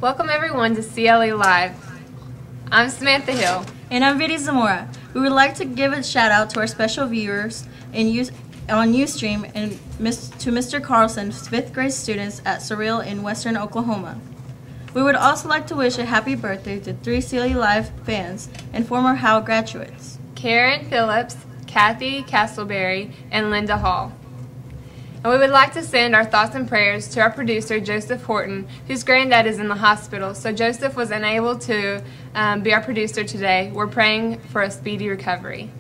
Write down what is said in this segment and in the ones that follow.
Welcome everyone to CLE Live. I'm Samantha Hill. And I'm Viddy Zamora. We would like to give a shout out to our special viewers on Ustream and to Mr. Carlson's 5th grade students at Surreal in Western Oklahoma. We would also like to wish a happy birthday to 3 CLE Live fans and former Howe graduates. Karen Phillips, Kathy Castleberry, and Linda Hall. And we would like to send our thoughts and prayers to our producer, Joseph Horton, whose granddad is in the hospital, so Joseph was unable to be our producer today. We're praying for a speedy recovery.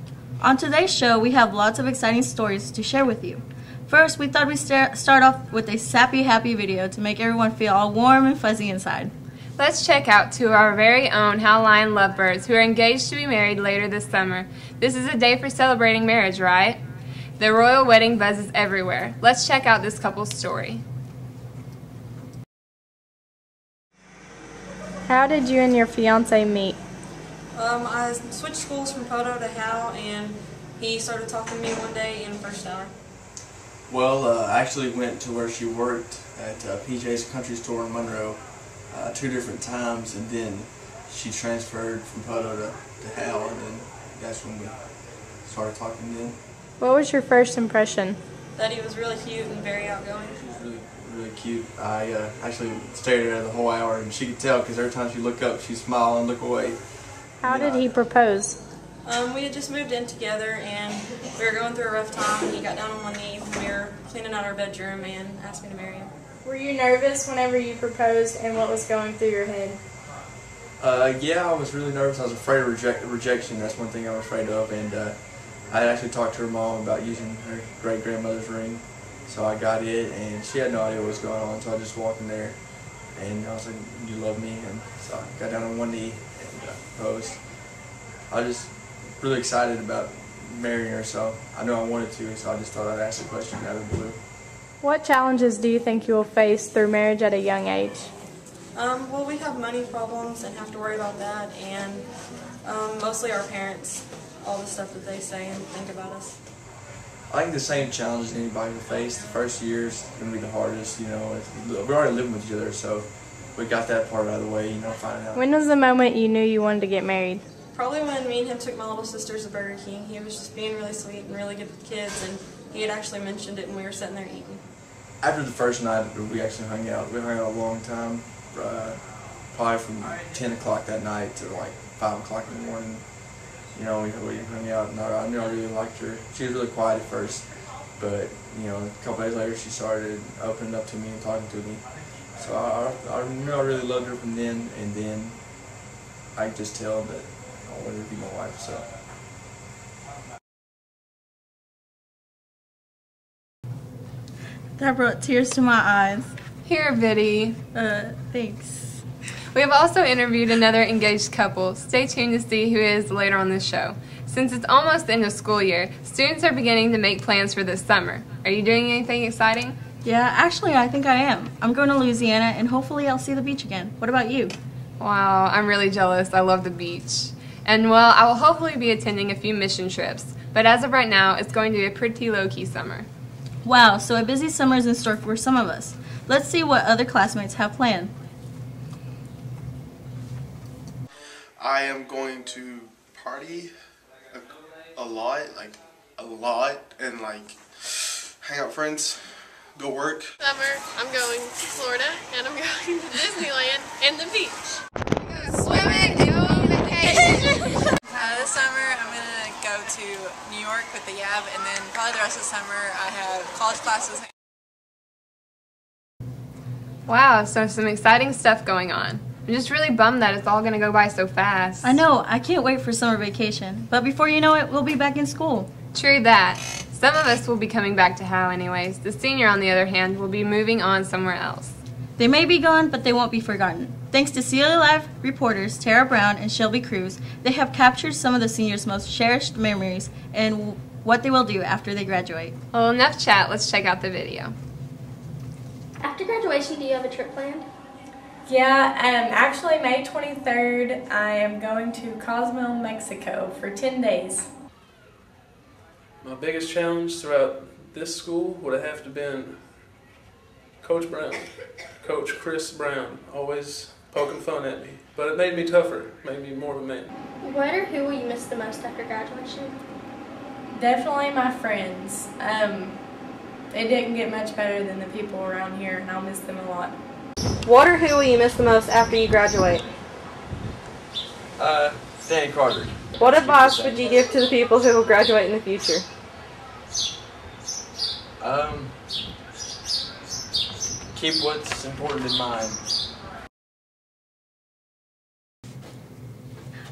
On today's show, we have lots of exciting stories to share with you. First, we thought we'd start off with a sappy, happy video to make everyone feel all warm and fuzzy inside. Let's check out to our very own Howline lovebirds who are engaged to be married later this summer. This is a day for celebrating marriage, right? The royal wedding buzzes everywhere. Let's check out this couple's story. How did you and your fiance meet? I switched schools from Poto to Howe, and he started talking to me one day in the first hour. Well, I actually went to where she worked at PJ's Country Store in Monroe 2 different times, and then she transferred from Poto to Howe, and then that's when we started talking then. What was your first impression? That he was really cute and very outgoing. She was really, really cute. I actually stared at her the whole hour, and she could tell because every time she looked up, she'd smile and look away. How did he propose? We had just moved in together, and we were going through a rough time, and he got down on one knee when we were cleaning out our bedroom and asked me to marry him. Were you nervous whenever you proposed, and what was going through your head? Yeah, I was really nervous. I was afraid of rejection. That's one thing I was afraid of, and I actually talked to her mom about using her great-grandmother's ring, so I got it, and she had no idea what was going on, so I just walked in there, and I was like, "You love me?" And so I got down on one knee and proposed. I was just really excited about marrying her, so I knew I wanted to, so I just thought I'd ask the question out of the blue. What challenges do you think you will face through marriage at a young age? Well, we have money problems and have to worry about that, and mostly our parents, all the stuff that they say and think about us. I think the same challenges anybody will face. The first year is going to be the hardest, you know. We're already living with each other, so we got that part out of the way, you know, finding out. When was the moment you knew you wanted to get married? Probably when me and him took my little sisters to Burger King. He was just being really sweet and really good with kids, and he had actually mentioned it when we were sitting there eating. After the first night, we actually hung out. We hung out a long time, probably from 10 o'clock that night to like 5 o'clock in the morning. You know, we hung out, and I knew I really liked her. She was really quiet at first, but, you know, a couple days later she started opening up to me and talking to me. So I knew I really loved her from then, and then I could just tell that I wanted her to be my wife, so. That brought tears to my eyes. Here, Viddy. Thanks. We have also interviewed another engaged couple. Stay tuned to see who is later on this show. Since it's almost the end of school year, students are beginning to make plans for this summer. Are you doing anything exciting? Yeah, actually, I think I am. I'm going to Louisiana, and hopefully I'll see the beach again. What about you? Wow, I'm really jealous. I love the beach. And well, I will hopefully be attending a few mission trips. But as of right now, it's going to be a pretty low-key summer. Wow, so a busy summer is in store for some of us. Let's see what other classmates have planned. I am going to party a lot, and like hang out with friends, go work. Summer, I'm going to Florida, and I'm going to Disneyland and the beach. Swimming and on vacation. This summer, I'm going to go to New York with the YAB, and then probably the rest of the summer I have college classes. Wow, so some exciting stuff going on. I'm just really bummed that it's all going to go by so fast. I know, I can't wait for summer vacation. But before you know it, we'll be back in school. True that. Some of us will be coming back to Howe anyways. The senior, on the other hand, will be moving on somewhere else. They may be gone, but they won't be forgotten. Thanks to CLE Live reporters Tara Brown and Shelby Cruz, they have captured some of the seniors' most cherished memories and what they will do after they graduate. Well, enough chat. Let's check out the video. After graduation, do you have a trip planned? Yeah, actually May 23rd, I am going to Cozumel, Mexico for 10 days. My biggest challenge throughout this school would have to been Coach Brown, Coach Chris Brown. Always poking fun at me. But it made me tougher, made me more of a man. What or who will you miss the most after graduation? Definitely my friends. It didn't get much better than the people around here, and I'll miss them a lot. What or who will you miss the most after you graduate? Danny Carter. What advice would you give to the people who will graduate in the future? Keep what's important in mind.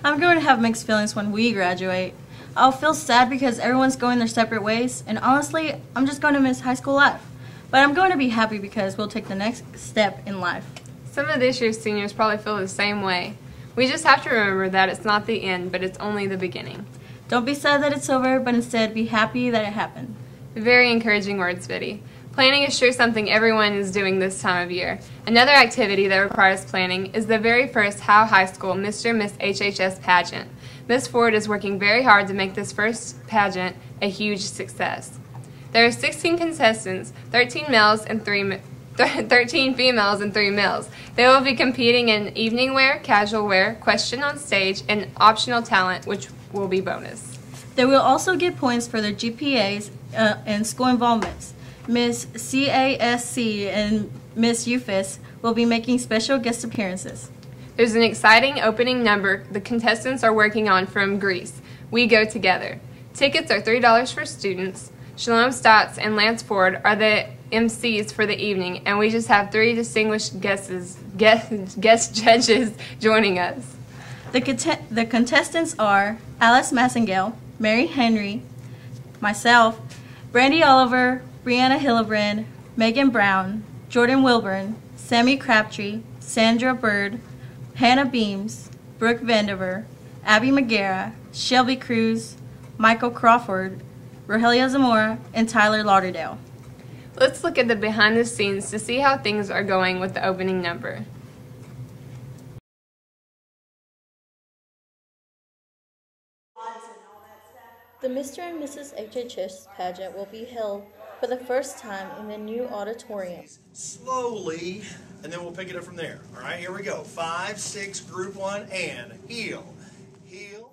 I'm going to have mixed feelings when we graduate. I'll feel sad because everyone's going their separate ways, and honestly, I'm just going to miss high school life. But I'm going to be happy because we'll take the next step in life. Some of this year's seniors probably feel the same way. We just have to remember that it's not the end, but it's only the beginning. Don't be sad that it's over, but instead be happy that it happened. Very encouraging words, Viddy. Planning is sure something everyone is doing this time of year. Another activity that requires planning is the very first Howe High School Mr. and Miss HHS pageant. Miss Ford is working very hard to make this first pageant a huge success. There are 16 contestants, 13 females and 3 males. They will be competing in evening wear, casual wear, question on stage, and optional talent, which will be bonus. They will also get points for their GPAs and school involvements. Miss CASC and Miss UFIS will be making special guest appearances. There's an exciting opening number the contestants are working on from Greece, We Go Together. Tickets are $3 for students. Shalom Stotts and Lance Ford are the MCs for the evening, and we just have 3 distinguished guest judges joining us. The contestants are Alice Massengale, Mary Henry, myself, Brandy Oliver, Brianna Hillebrand, Megan Brown, Jordan Wilburn, Sammy Crabtree, Sandra Bird, Hannah Beams, Brooke Vandiver, Abby McGarra, Shelby Cruz, Michael Crawford, Rogelia Zamora, and Tyler Lauderdale. Let's look at the behind the scenes to see how things are going with the opening number. The Mr. and Mrs. HHS pageant will be held for the first time in the new auditorium. Slowly, and then we'll pick it up from there. All right, here we go. 5, 6, group 1, and heel. Heel,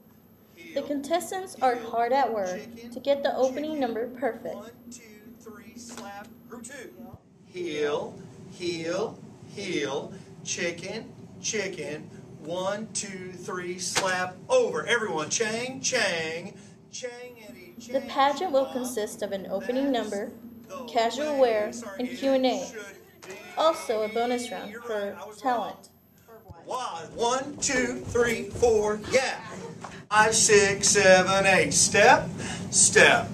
heel. The contestants are hard at work to get the opening number perfect. 1, 2, 3, slap. Group 2. Heel, heel, heel. Chicken, chicken. 1, 2, 3, slap. Over. Everyone, chang, chang. The pageant will consist of an opening number, casual wear, and Q&A. Also a bonus round for talent. 1, 2, 3, 4, yeah. 5, 6, 7, 8. Step, step,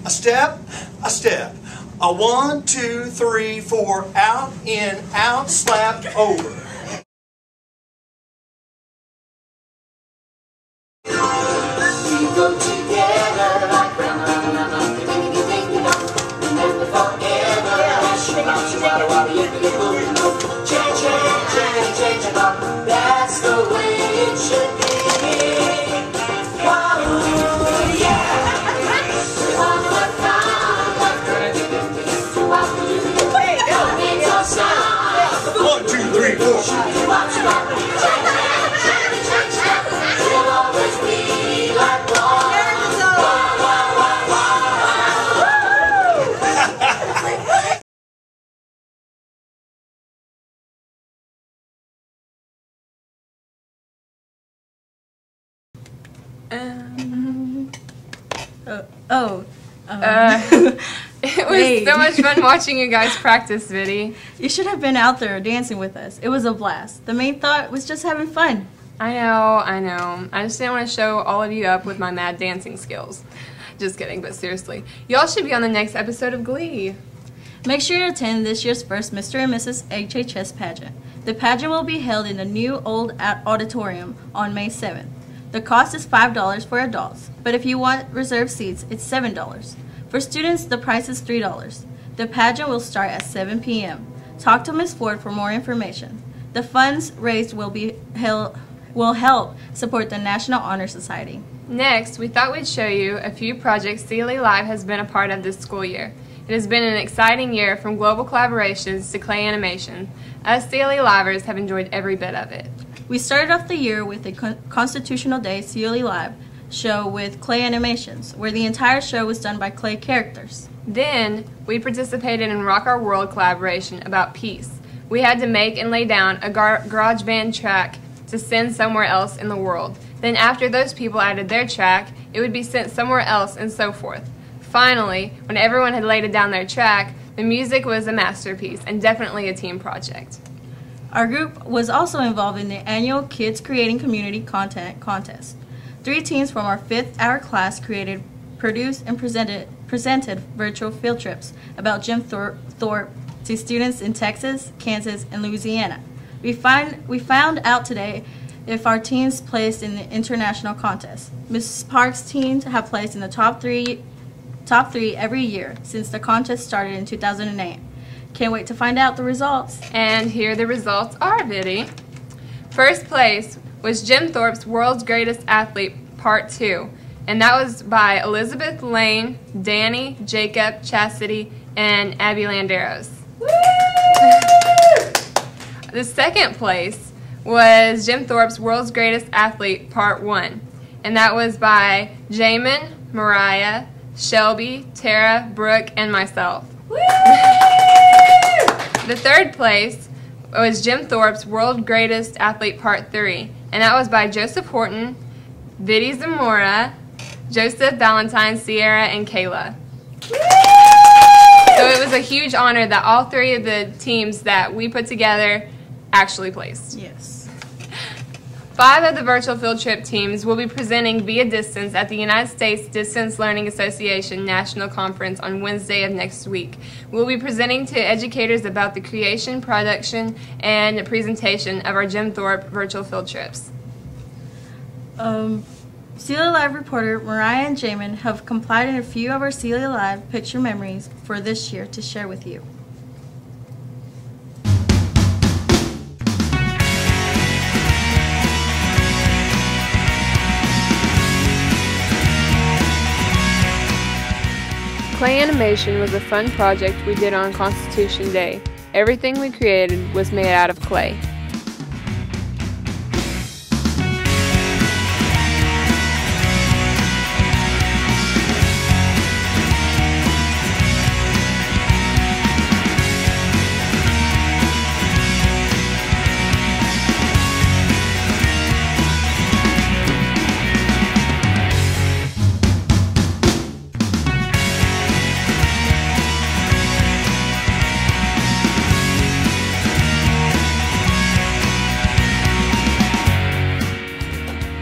a step, a step. A 1, 2, 3, 4. Out, in, out, slap, over. That's the way it should be. Whoa, yeah. 1, 2, 3, 4. We'll always be like one. It was so much fun watching you guys practice, Viddy. You should have been out there dancing with us. It was a blast. The main thought was just having fun. I know. I just didn't want to show all of you up with my mad dancing skills. Just kidding, but seriously. Y'all should be on the next episode of Glee. Make sure to attend this year's first Mr. and Mrs. HHS pageant. The pageant will be held in the new old auditorium on May 7th. The cost is $5 for adults, but if you want reserved seats, it's $7. For students, the price is $3. The pageant will start at 7 p.m. Talk to Ms. Ford for more information. The funds raised will help support the National Honor Society. Next, we thought we'd show you a few projects CLE Live has been a part of this school year. It has been an exciting year from global collaborations to clay animation. Us CLE Livers have enjoyed every bit of it. We started off the year with a Constitutional Day CLE Live show with clay animations, where the entire show was done by clay characters. Then, we participated in Rock Our World collaboration about peace. We had to make and lay down a garage band track to send somewhere else in the world. Then after those people added their track, it would be sent somewhere else and so forth. Finally, when everyone had laid down their track, the music was a masterpiece and definitely a team project. Our group was also involved in the annual Kids Creating Community Content Contest. 3 teams from our 5th hour class created, produced, and presented virtual field trips about Jim Thorpe to students in Texas, Kansas, and Louisiana. We found out today if our teams placed in the international contest. Mrs. Park's teams have placed in the top three every year since the contest started in 2008. Can't wait to find out the results. And here the results are, Viddy. First place was Jim Thorpe's World's Greatest Athlete, Part 2. And that was by Elizabeth Lane, Danny, Jacob, Chastity, and Abby Landeros. The second place was Jim Thorpe's World's Greatest Athlete, Part 1. And that was by Jamin, Mariah, Shelby, Tara, Brooke, and myself. The third place was Jim Thorpe's World's Greatest Athlete Part 3, and that was by Joseph Horton, Viddy Zamora, Joseph Valentine, Sierra, and Kayla. So it was a huge honor that all 3 of the teams that we put together actually placed. Yes. 5 of the virtual field trip teams will be presenting via distance at the United States Distance Learning Association National Conference on Wednesday of next week. We'll be presenting to educators about the creation, production, and presentation of our Jim Thorpe virtual field trips. CLE Live reporter Mariah and Jamin have compiled a few of our CLE Live picture memories for this year to share with you. Clay animation was a fun project we did on Constitution Day. Everything we created was made out of clay.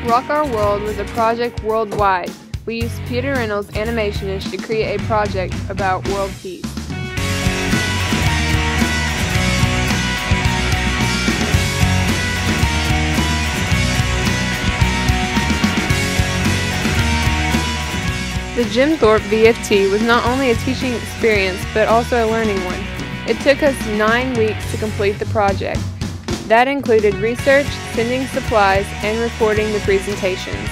Rock Our World was a project worldwide. We used Peter Reynolds Animationists to create a project about world peace. The Jim Thorpe VFT was not only a teaching experience, but also a learning one. It took us 9 weeks to complete the project. That included research, sending supplies, and recording the presentations.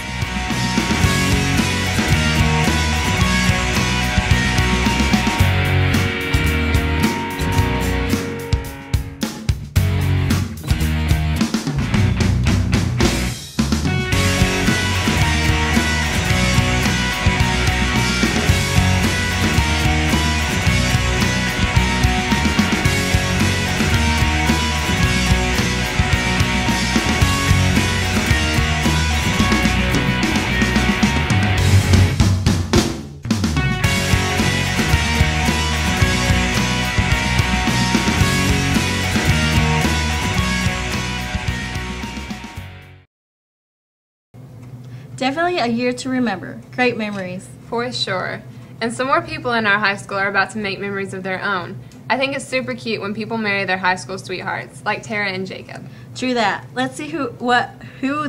Definitely a year to remember. Great memories. For sure. And some more people in our high school are about to make memories of their own. I think it's super cute when people marry their high school sweethearts, like Tara and Jacob. True that. Let's see who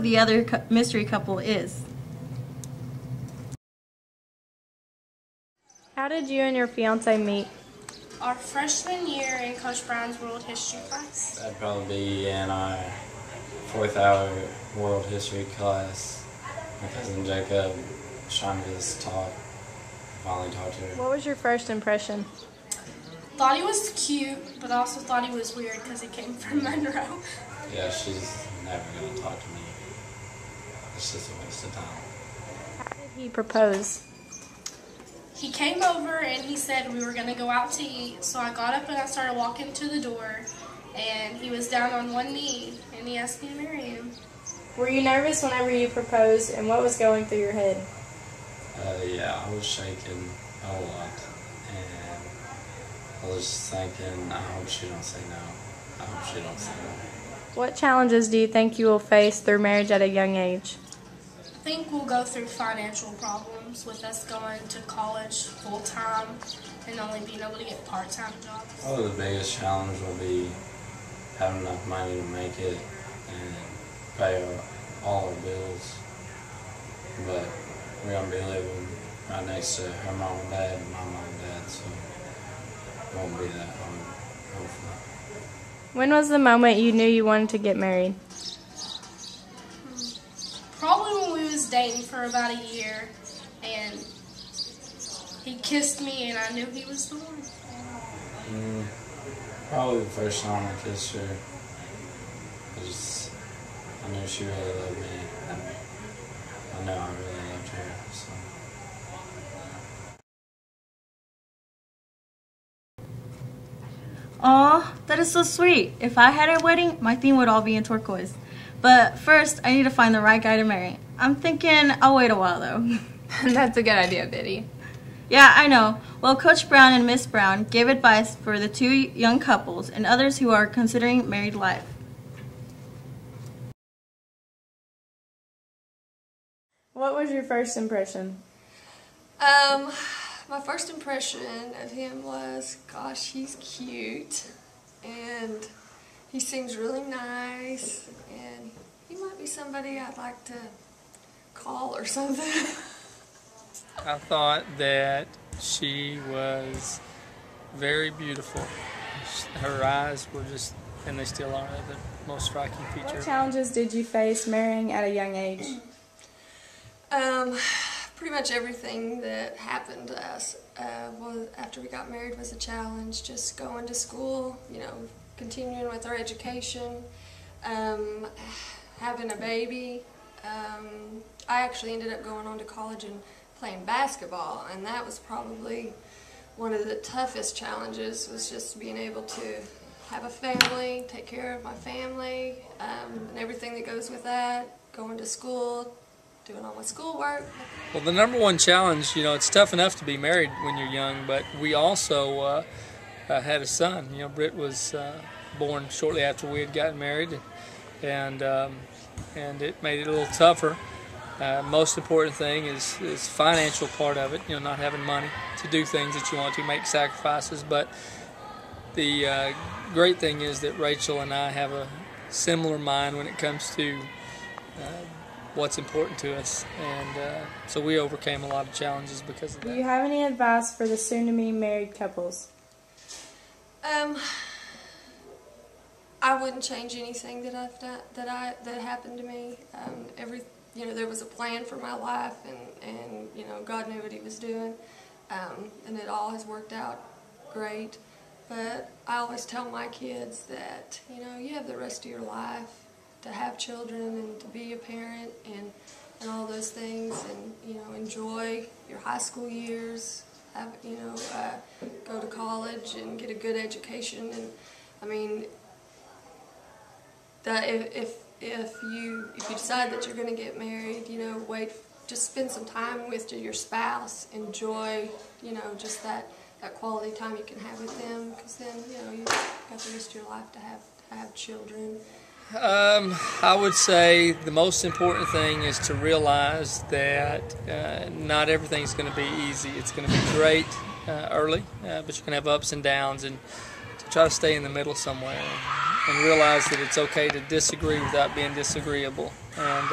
the other mystery couple is. How did you and your fiance meet? Our freshman year in Coach Brown's World History class. That'd probably be in our 4th hour World History class. My cousin Jacob was trying to get us taught finally talked to her. What was your first impression? Thought he was cute, but also thought he was weird because he came from Monroe. Yeah, she's never going to talk to me. It's just a waste of time. How did he propose? He came over and he said we were going to go out to eat, so I got up and I started walking to the door, and he was down on one knee, and he asked me to marry him. Were you nervous whenever you proposed, and what was going through your head? Yeah, I was shaking a lot, and I was thinking, I hope she don't say no. I hope she don't say no. What challenges do you think you will face through marriage at a young age? I think we'll go through financial problems with us going to college full-time and only being able to get part-time jobs. Probably the biggest challenge will be having enough money to make it and pay all our bills. But we're going to be living right next to her mom and dad and my mom and dad, so it won't be that hard, hopefully. When was the moment you knew you wanted to get married? Probably when we was dating for about a year, and he kissed me and I knew he was the one. Probably the first time I kissed her. I knew she really loved me, and I know I really loved her, so. Aw, that is so sweet. If I had a wedding, my theme would all be in turquoise. But first, I need to find the right guy to marry. I'm thinking I'll wait a while, though. That's a good idea, Viddy. Yeah, I know. Well, Coach Brown and Miss Brown gave advice for the two young couples and others who are considering married life. What was your first impression? My first impression of him was, gosh, he's cute, and he seems really nice, and he might be somebody I'd like to call or something. I thought that she was very beautiful. Her eyes were just, and they still are, the most striking feature. What challenges did you face marrying at a young age? Pretty much everything that happened to us after we got married was a challenge. Just going to school, you know, continuing with our education, having a baby. I actually ended up going on to college and playing basketball, and that was probably one of the toughest challenges, was just being able to have a family, take care of my family, and everything that goes with that, going to school, doing all my schoolwork. Well, the number one challenge, you know, it's tough enough to be married when you're young, but we also had a son. You know, Britt was born shortly after we had gotten married, and it made it a little tougher. Most important thing is financial part of it, you know, not having money to do things that you want to, make sacrifices. But the great thing is that Rachel and I have a similar mind when it comes to what's important to us, and so we overcame a lot of challenges because of that. Do you have any advice for the soon-to-be married couples? I wouldn't change anything that I've done, that happened to me. You know, there was a plan for my life, and you know, God knew what He was doing, and it all has worked out great. But I always tell my kids that, you know, you have the rest of your life to have children and to be a parent and all those things, and you know, enjoy your high school years, have, you know, go to college and get a good education. And I mean, that if you decide that you're going to get married, you know, just spend some time with your spouse, enjoy, you know, just that quality time you can have with them, because then, you know, you've got the rest of your life to have children. I would say the most important thing is to realize that not everything's going to be easy. It's going to be great early, but you're going to have ups and downs, and to try to stay in the middle somewhere and realize that it's okay to disagree without being disagreeable. And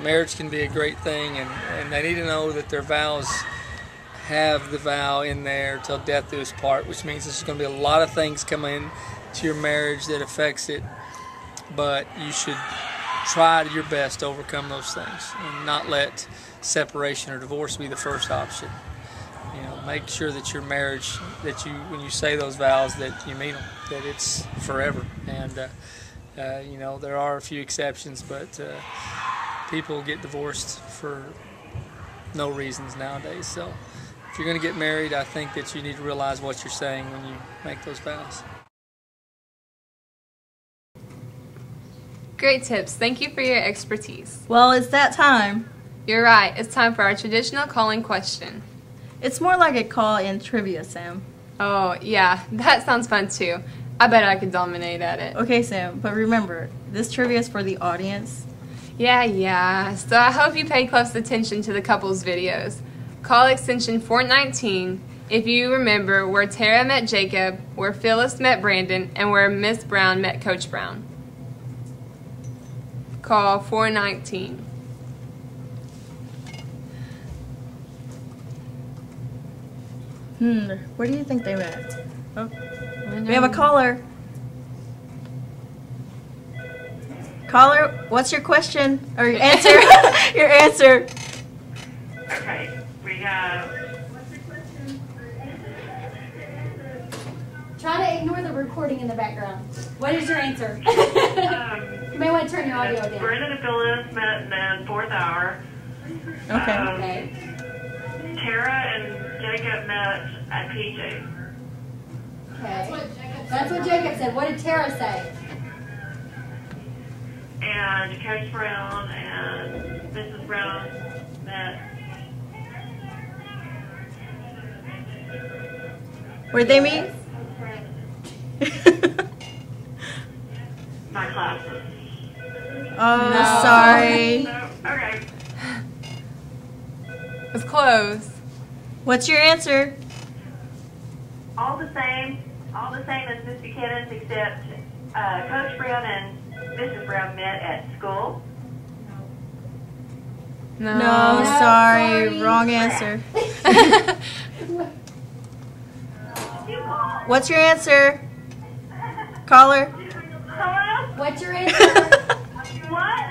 marriage can be a great thing, and they need to know that their vows have the vow in there till death do us part, which means there's going to be a lot of things coming to your marriage that affects it. But you should try your best to overcome those things and not let separation or divorce be the first option. make sure that your marriage, when you say those vows, that you mean them, that it's forever. And there are a few exceptions, but people get divorced for no reasons nowadays. So if you're going to get married, I think that you need to realize what you're saying when you make those vows. Great tips. Thank you for your expertise. Well, it's that time. You're right. It's time for our traditional calling question. It's more like a call-in trivia, Sam. Oh, yeah. That sounds fun, too. I bet I could dominate at it. Okay, Sam, but remember, this trivia is for the audience. Yeah. So I hope you pay close attention to the couple's videos. Call extension 419 if you remember where Tara met Jacob, where Phyllis met Brandon, and where Miss Brown met Coach Brown. Call 419. Where do you think they met? Oh, we have a caller. Caller, what's your question? Or your answer? Your answer. Okay, we have... Try to ignore the recording in the background. What is your answer? You may want to turn your audio down. Brandon and Phyllis met in the 4th hour. Okay. Tara and Jacob met at PJ. Okay. That's what Jacob said. What did Tara say? And Coach Brown and Mrs. Brown met. Where'd they meet? My classes. Oh, no. Sorry. No. Okay. It's close. What's your answer? All the same as Miss Buchanan's, except Coach Brown and Mrs. Brown met at school. No, sorry. Wrong answer. What's your answer? Caller? Hello? What's your answer? What?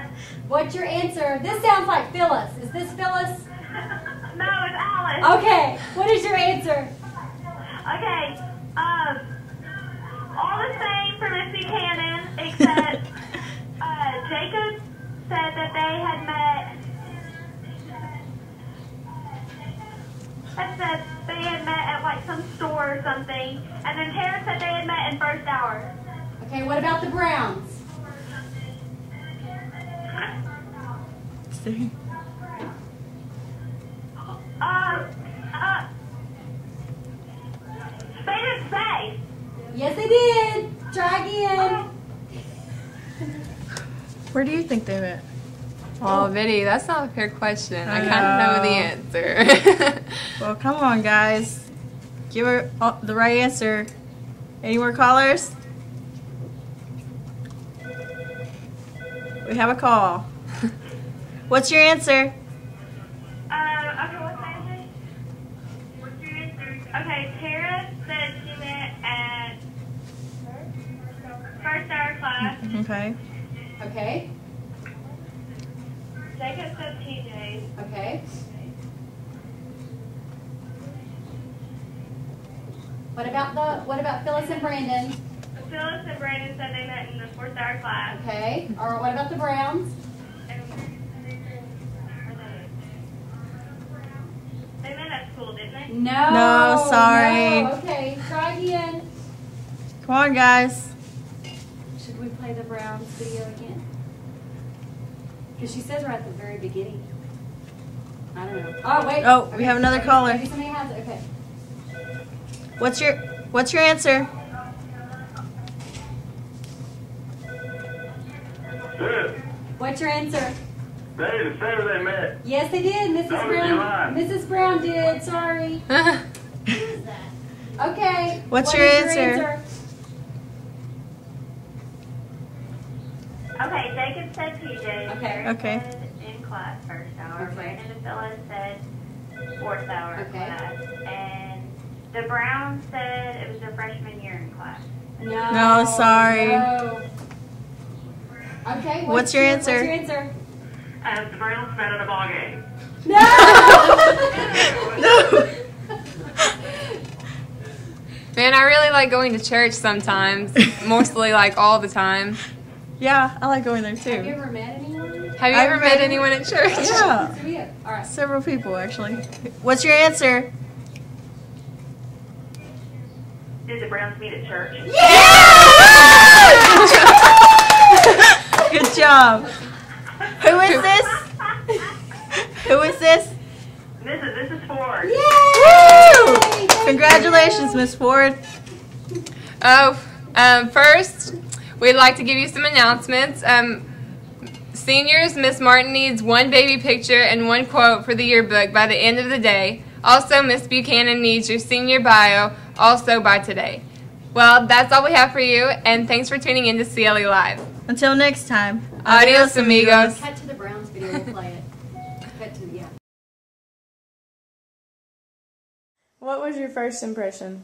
What's your answer? This sounds like Phyllis. Is this Phyllis? No, it's Alice. Okay. What is your answer? Okay. All the same for Miss Buchanan, except Jacob said that they had met. At like some store or something, and then Tara said they had met in 1st hour. Okay. What about the Browns? They didn't say. Yes, they did. Try again. Where do you think they met? Oh, Viddy, that's not a fair question. I kind of know the answer. Well, come on, guys. Give her the right answer. Any more callers? We have a call. What's your answer? Okay, what's the answer? What's your answer? Okay, Tara said she met at 1st hour class. Okay. Okay. Jacob said TJ's. Okay. What about Phyllis and Brandon? Phyllis and Brandon said they met in the 4th hour class. Okay. Or what about the Browns? They met at school, didn't they? No, sorry. No. Okay, try again. Come on, guys. Should we play the Browns video again? Because she says right at the very beginning. I don't know. Oh, wait. Oh, we have another caller. Maybe somebody has it. Okay. What's your answer? What's your answer? They didn't say where they met. Yes, they did. Mrs. No, Brown. you're lying. Mrs. Brown did. Sorry. Okay. What's what your is answer? Okay, Jacob said TJ. Okay. Okay. Said in class 1st hour. Okay. Brandon and Phyllis said 4th hour Okay. class. And the Browns said it was their freshman year in class. No, sorry. No. Okay. What's your answer? What's your answer? The Browns met at a ball game. No. No. like going to church sometimes, mostly like all the time. Yeah, I like going there too. Have you ever met anyone? Have you ever met anyone at church? Yeah. So, yeah. All right. Several people, actually. What's your answer? Did the Browns meet at church? Good job. Who is this? Who is this? This is Ford. Woo! Congratulations, Miss Ford. First, we'd like to give you some announcements. Seniors, Miss Martin needs one baby picture and one quote for the yearbook by the end of the day. Also, Miss Buchanan needs your senior bio also by today. Well, that's all we have for you, and thanks for tuning in to CLE Live. Until next time. Adios, amigos. Cut to the Browns video. We'll play it. Cut to, yeah. What was your first impression?